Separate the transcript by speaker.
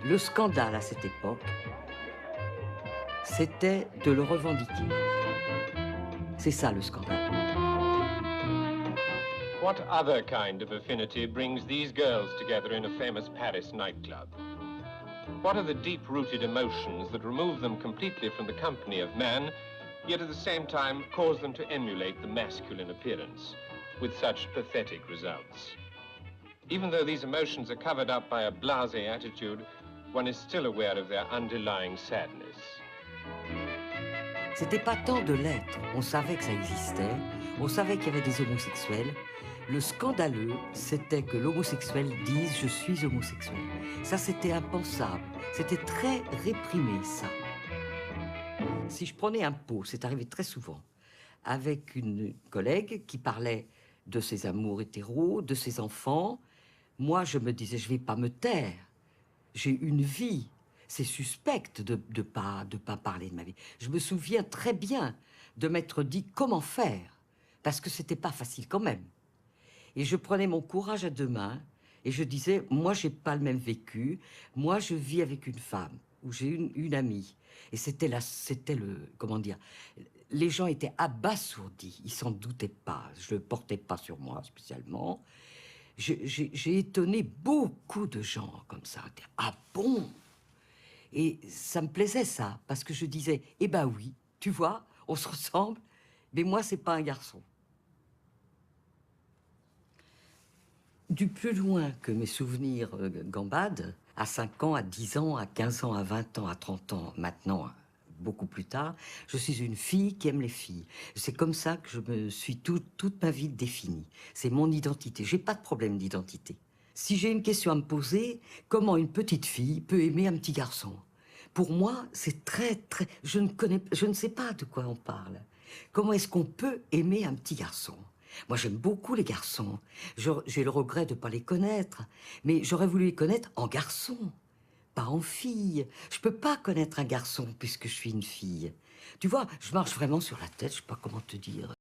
Speaker 1: Le scandale à cette époque, c'était de le revendiquer. C'est ça le scandale.
Speaker 2: What other kind of affinity brings these girls together in a famous Paris nightclub? What are the deep-rooted emotions that remove them completely from the company of man, yet at the same time cause them to emulate the masculine appearance, with such pathetic results? Even though these emotions are covered up by a blasé attitude, one is still aware of their underlying sadness.
Speaker 1: C'était pas tant de l'être. On savait que ça existait, on savait qu'il y avait des homosexuels. Le scandaleux, c'était que l'homosexuel dise « je suis homosexuel ». Ça, c'était impensable. C'était très réprimé, ça. Si je prenais un pot, c'est arrivé très souvent, avec une collègue qui parlait de ses amours hétéros, de ses enfants, moi, je me disais « je vais pas me taire. J'ai une vie. C'est suspect de pas parler de ma vie. » Je me souviens très bien de m'être dit comment faire, parce que c'était pas facile quand même. Et je prenais mon courage à deux mains et je disais, moi, j'ai pas le même vécu. Moi, je vis avec une femme ou j'ai une amie. Et c'était le, comment dire, les gens étaient abasourdis. Ils s'en doutaient pas. Je le portais pas sur moi spécialement. J'ai étonné beaucoup de gens comme ça. Ah bon? Et ça me plaisait ça, parce que je disais, eh ben oui, tu vois, on se ressemble, mais moi, c'est pas un garçon. Du plus loin que mes souvenirs gambadent, à 5 ans, à 10 ans, à 15 ans, à 20 ans, à 30 ans, maintenant, beaucoup plus tard, je suis une fille qui aime les filles. C'est comme ça que je me suis toute ma vie définie. C'est mon identité. J'ai pas de problème d'identité. Si j'ai une question à me poser, comment une petite fille peut aimer un petit garçon? Pour moi, c'est très... je ne sais pas de quoi on parle. Comment est-ce qu'on peut aimer un petit garçon? Moi, j'aime beaucoup les garçons. J'ai le regret de ne pas les connaître. Mais j'aurais voulu les connaître en garçon, pas en fille. Je peux pas connaître un garçon puisque je suis une fille. Tu vois, je marche vraiment sur la tête, je sais pas comment te dire.